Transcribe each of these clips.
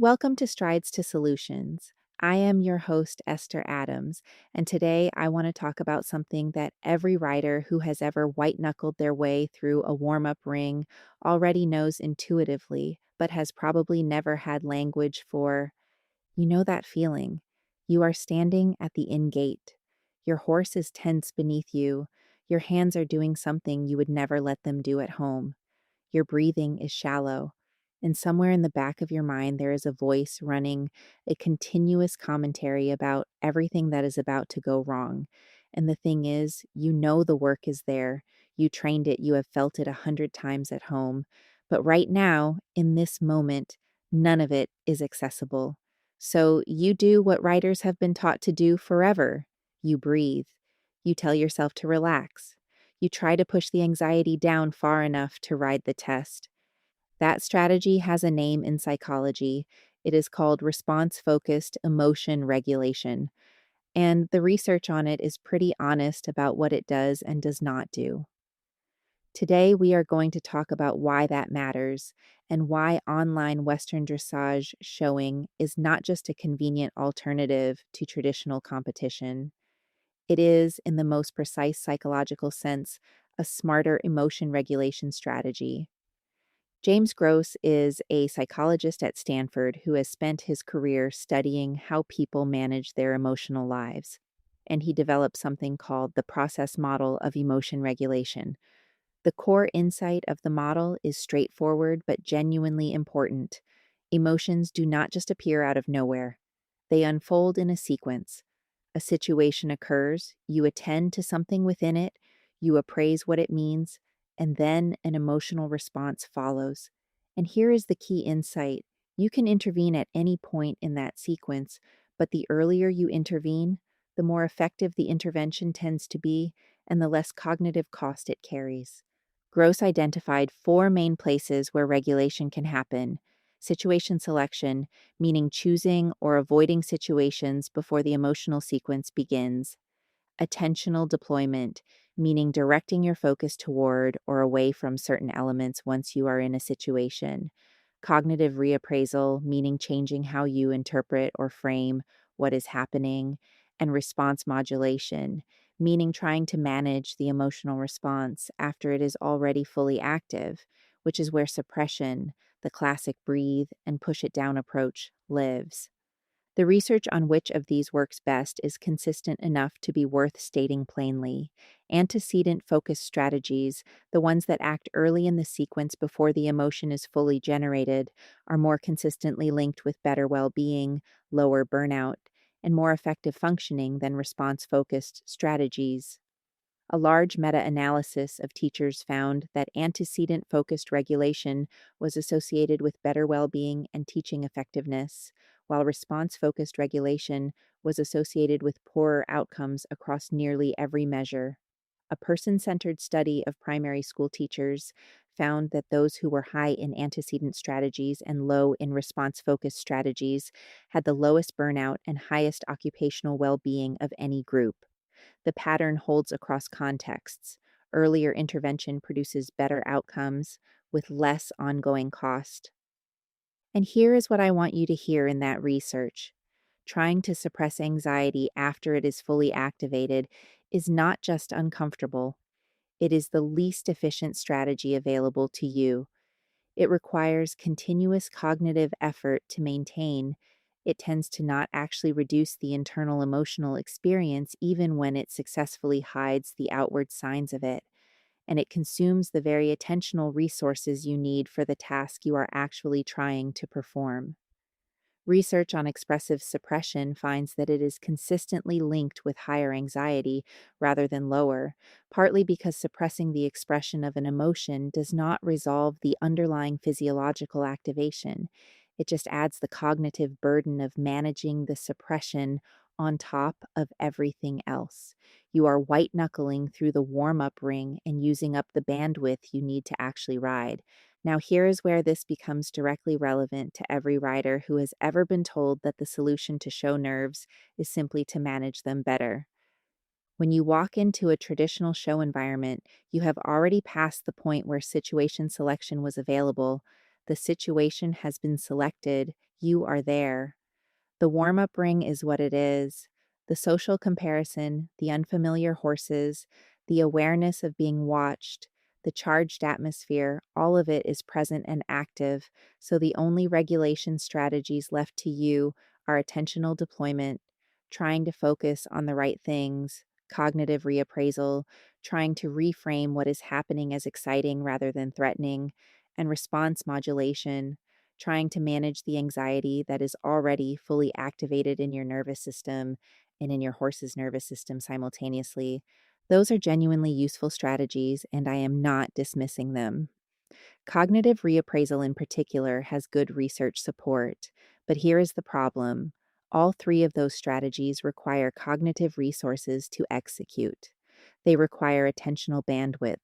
Welcome to Strides to Solutions. I am your host, Esther Adams, and today I want to talk about something that every rider who has ever white knuckled their way through a warm up ring already knows intuitively, but has probably never had language for. You know that feeling. You are standing at the inn gate. Your horse is tense beneath you. Your hands are doing something you would never let them do at home. Your breathing is shallow, and somewhere in the back of your mind, there is a voice running a continuous commentary about everything that is about to go wrong. And the thing is, you know the work is there. You trained it, you have felt it 100 times at home. But right now, in this moment, none of it is accessible. So you do what writers have been taught to do forever. You breathe. You tell yourself to relax. You try to push the anxiety down far enough to ride the test. That strategy has a name in psychology. It is called response focused emotion regulation. And the research on it is pretty honest about what it does and does not do. Today, we are going to talk about why that matters and why online Western dressage showing is not just a convenient alternative to traditional competition. It is, in the most precise psychological sense, a smarter emotion regulation strategy. James Gross is a psychologist at Stanford who has spent his career studying how people manage their emotional lives. And he developed something called the process model of emotion regulation. The core insight of the model is straightforward but genuinely important. Emotions do not just appear out of nowhere, they unfold in a sequence. A situation occurs, you attend to something within it, you appraise what it means, and then an emotional response follows. And here is the key insight. You can intervene at any point in that sequence, but the earlier you intervene, the more effective the intervention tends to be and the less cognitive cost it carries. Gross identified four main places where regulation can happen: situation selection, meaning choosing or avoiding situations before the emotional sequence begins; attentional deployment, meaning directing your focus toward or away from certain elements once you are in a situation; cognitive reappraisal, meaning changing how you interpret or frame what is happening; and response modulation, meaning trying to manage the emotional response after it is already fully active, which is where suppression, the classic breathe and push it down approach, lives. The research on which of these works best is consistent enough to be worth stating plainly. Antecedent-focused strategies, the ones that act early in the sequence before the emotion is fully generated, are more consistently linked with better well-being, lower burnout, and more effective functioning than response-focused strategies. A large meta-analysis of teachers found that antecedent-focused regulation was associated with better well-being and teaching effectiveness, while response-focused regulation was associated with poorer outcomes across nearly every measure. A person-centered study of primary school teachers found that those who were high in antecedent strategies and low in response-focused strategies had the lowest burnout and highest occupational well-being of any group. The pattern holds across contexts. Earlier intervention produces better outcomes with less ongoing cost. And here is what I want you to hear in that research. Trying to suppress anxiety after it is fully activated is not just uncomfortable, it is the least efficient strategy available to you. It requires continuous cognitive effort to maintain. It tends to not actually reduce the internal emotional experience, even when it successfully hides the outward signs of it. And it consumes the very attentional resources you need for the task you are actually trying to perform. Research on expressive suppression finds that it is consistently linked with higher anxiety rather than lower, partly because suppressing the expression of an emotion does not resolve the underlying physiological activation. It just adds the cognitive burden of managing the suppression on top of everything else. You are white knuckling through the warm up ring and using up the bandwidth you need to actually ride. Now, here is where this becomes directly relevant to every rider who has ever been told that the solution to show nerves is simply to manage them better. When you walk into a traditional show environment, you have already passed the point where situation selection was available. The situation has been selected, You are there. The warm up ring is what it is. The social comparison, the unfamiliar horses, the awareness of being watched, the charged atmosphere, all of it is present and active. So the only regulation strategies left to you are attentional deployment, trying to focus on the right things, cognitive reappraisal, trying to reframe what is happening as exciting rather than threatening, and response modulation, trying to manage the anxiety that is already fully activated in your nervous system and in your horse's nervous system simultaneously. Those are genuinely useful strategies, and I am not dismissing them. Cognitive reappraisal, in particular, has good research support, but here is the problem. All three of those strategies require cognitive resources to execute. They require attentional bandwidth,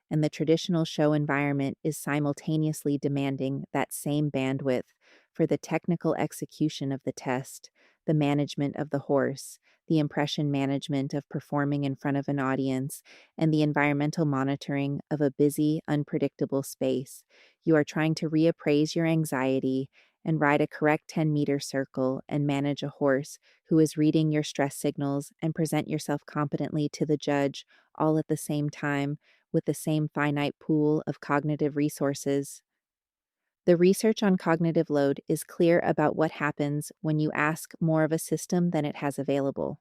and the traditional show environment is simultaneously demanding that same bandwidth for the technical execution of the test, the management of the horse, the impression management of performing in front of an audience, and the environmental monitoring of a busy, unpredictable space. You are trying to reappraise your anxiety and ride a correct 10-meter circle and manage a horse who is reading your stress signals and present yourself competently to the judge all at the same time with the same finite pool of cognitive resources. The research on cognitive load is clear about what happens when you ask more of a system than it has available.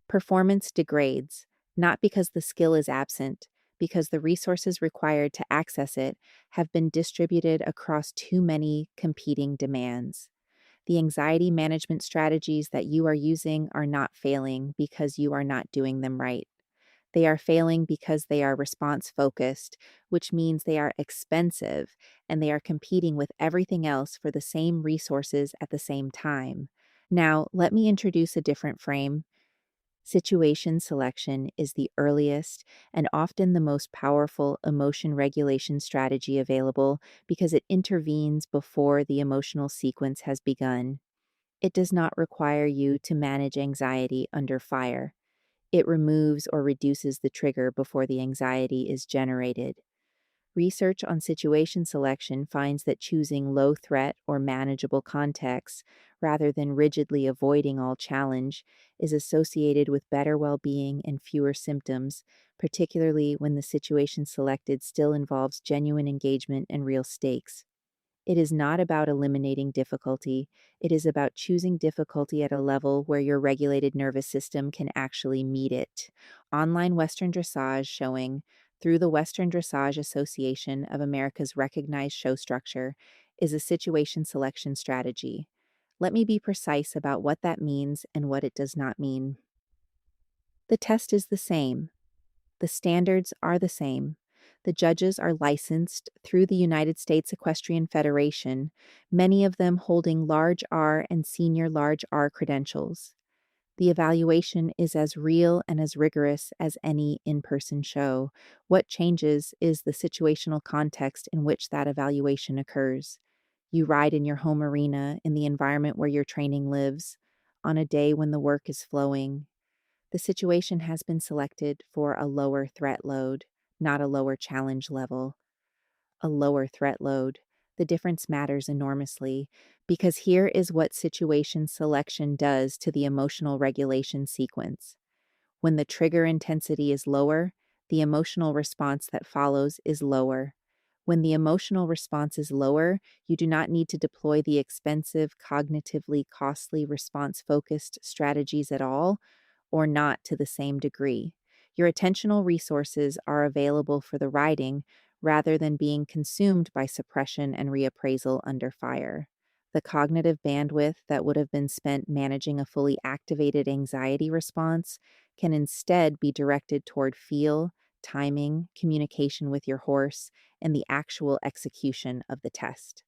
Performance degrades, not because the skill is absent, because the resources required to access it have been distributed across too many competing demands. The anxiety management strategies that you are using are not failing because you are not doing them right. They are failing because they are response focused, which means they are expensive and they are competing with everything else for the same resources at the same time. Now, let me introduce a different frame. Situation selection is the earliest and often the most powerful emotion regulation strategy available because it intervenes before the emotional sequence has begun. It does not require you to manage anxiety under fire. It removes or reduces the trigger before the anxiety is generated. Research on situation selection finds that choosing low threat or manageable contexts, rather than rigidly avoiding all challenge, is associated with better well being and fewer symptoms, particularly when the situation selected still involves genuine engagement and real stakes. It is not about eliminating difficulty. It is about choosing difficulty at a level where your regulated nervous system can actually meet it. Online Western Dressage showing through the Western Dressage Association of America's recognized show structure is a situation selection strategy. Let me be precise about what that means and what it does not mean. The test is the same. The standards are the same. The judges are licensed through the United States Equestrian Federation, many of them holding large R and senior large R credentials. The evaluation is as real and as rigorous as any in-person show. What changes is the situational context in which that evaluation occurs. You ride in your home arena in the environment where your training lives, on a day when the work is flowing. The situation has been selected for a lower threat load, not a lower challenge level. A lower threat load. The difference matters enormously because here is what situation selection does to the emotional regulation sequence. When the trigger intensity is lower, the emotional response that follows is lower. When the emotional response is lower, you do not need to deploy the expensive, cognitively costly response focused strategies at all, or not to the same degree. Your attentional resources are available for the riding rather than being consumed by suppression and reappraisal under fire. The cognitive bandwidth that would have been spent managing a fully activated anxiety response can instead be directed toward feel, timing, communication with your horse, and the actual execution of the test.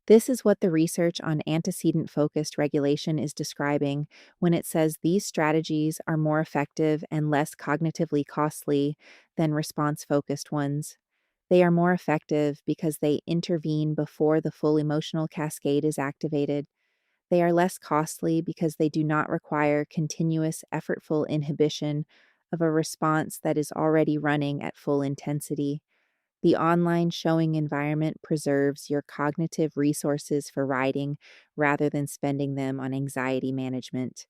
This is what the research on antecedent focused regulation is describing when it says these strategies are more effective and less cognitively costly than response focused ones. They are more effective because they intervene before the full emotional cascade is activated. They are less costly because they do not require continuous, effortful inhibition of a response that is already running at full intensity. The online showing environment preserves your cognitive resources for riding rather than spending them on anxiety management.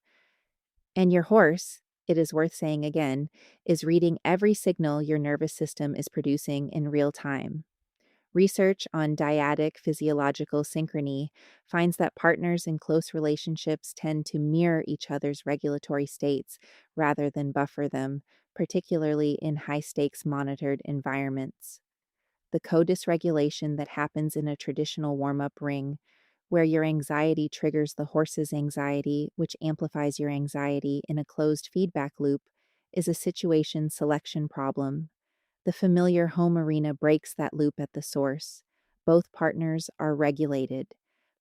And your horse, it is worth saying again, is reading every signal your nervous system is producing in real time. Research on dyadic physiological synchrony finds that partners in close relationships tend to mirror each other's regulatory states rather than buffer them, particularly in high stakes monitored environments. The co-dysregulation that happens in a traditional warm-up ring, where your anxiety triggers the horse's anxiety, which amplifies your anxiety in a closed feedback loop, is a situation selection problem. The familiar home arena breaks that loop at the source. Both partners are regulated.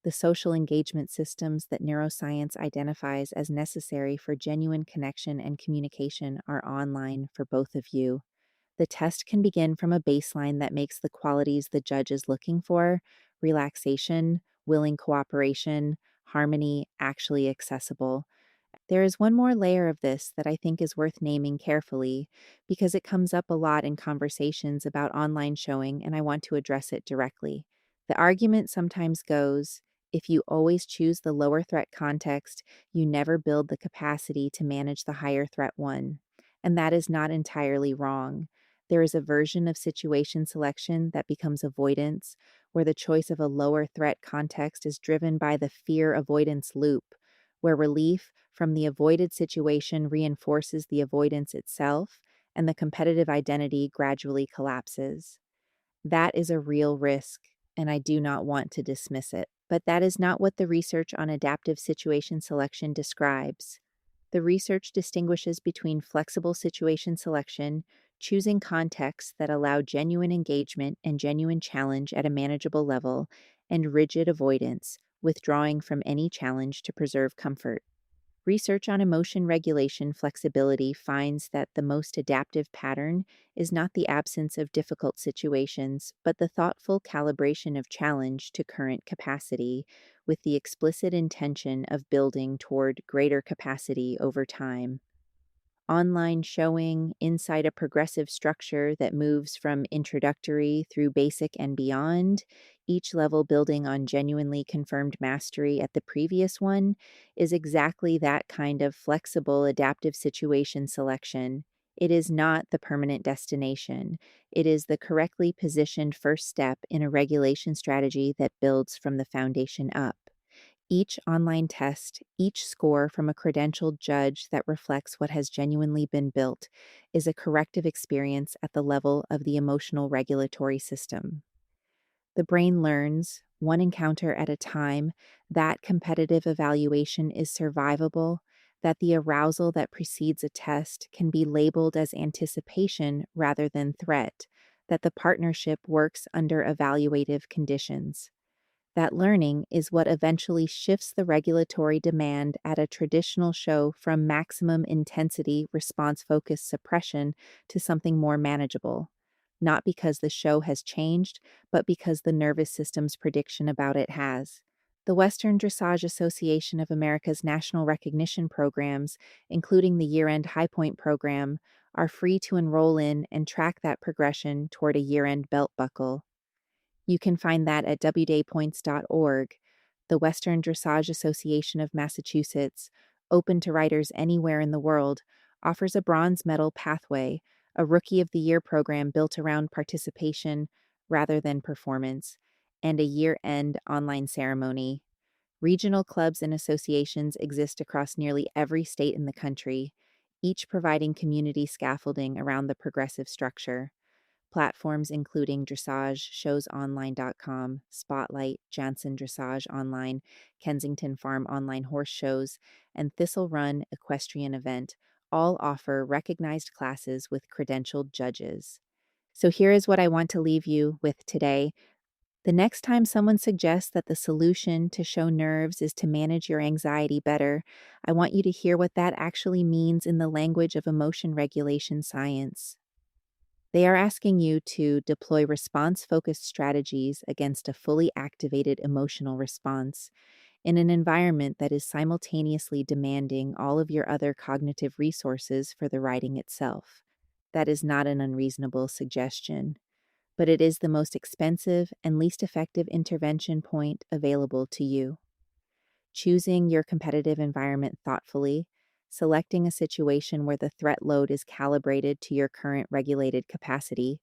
The social engagement systems that neuroscience identifies as necessary for genuine connection and communication are online for both of you. The test can begin from a baseline that makes the qualities the judge is looking for, relaxation, willing cooperation, harmony, actually accessible. There is one more layer of this that I think is worth naming carefully because it comes up a lot in conversations about online showing, and I want to address it directly. The argument sometimes goes, if you always choose the lower threat context, you never build the capacity to manage the higher threat one. And that is not entirely wrong. There is a version of situation selection that becomes avoidance, where the choice of a lower threat context is driven by the fear avoidance loop, where relief from the avoided situation reinforces the avoidance itself, and the competitive identity gradually collapses. That is a real risk, and I do not want to dismiss it. But that is not what the research on adaptive situation selection describes. The research distinguishes between flexible situation selection, choosing contexts that allow genuine engagement and genuine challenge at a manageable level, and rigid avoidance, withdrawing from any challenge to preserve comfort. Research on emotion regulation flexibility finds that the most adaptive pattern is not the absence of difficult situations, but the thoughtful calibration of challenge to current capacity, with the explicit intention of building toward greater capacity over time. Online showing inside a progressive structure that moves from introductory through basic and beyond, each level building on genuinely confirmed mastery at the previous one, is exactly that kind of flexible adaptive situation selection. It is not the permanent destination. It is the correctly positioned first step in a regulation strategy that builds from the foundation up. Each online test, each score from a credentialed judge that reflects what has genuinely been built, is a corrective experience at the level of the emotional regulatory system. The brain learns, one encounter at a time, that competitive evaluation is survivable, that the arousal that precedes a test can be labeled as anticipation rather than threat, that the partnership works under evaluative conditions. That learning is what eventually shifts the regulatory demand at a traditional show from maximum intensity response focused suppression to something more manageable, not because the show has changed, but because the nervous system's prediction about it has. The Western Dressage Association of America's national recognition programs, including the year end High Point program, are free to enroll in and track that progression toward a year end belt buckle. You can find that at wdaypoints.org. The Western Dressage Association of Massachusetts, open to riders anywhere in the world, offers a bronze medal pathway, a Rookie of the Year program built around participation rather than performance, and a year-end online ceremony. Regional clubs and associations exist across nearly every state in the country, each providing community scaffolding around the progressive structure. Platforms including Dressage, ShowsOnline.com, Spotlight, Janssen Dressage Online, Kensington Farm Online Horse Shows, and Thistle Run Equestrian Event all offer recognized classes with credentialed judges. So here is what I want to leave you with today. The next time someone suggests that the solution to show nerves is to manage your anxiety better, I want you to hear what that actually means in the language of emotion regulation science. They are asking you to deploy response-focused strategies against a fully activated emotional response in an environment that is simultaneously demanding all of your other cognitive resources for the writing itself. That is not an unreasonable suggestion. but it is the most expensive and least effective intervention point available to you. Choosing your competitive environment thoughtfully, selecting a situation where the threat load is calibrated to your current regulated capacity,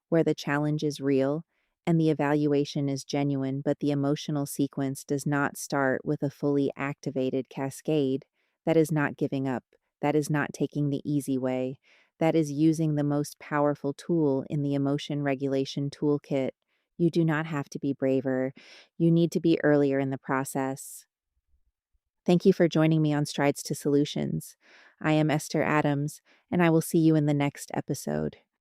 where the challenge is real and the evaluation is genuine, but the emotional sequence does not start with a fully activated cascade, that is not giving up, that is not taking the easy way, that is using the most powerful tool in the emotion regulation toolkit. You do not have to be braver. You need to be earlier in the process. Thank you for joining me on Strides to Solutions. I am Esther Adams, and I will see you in the next episode.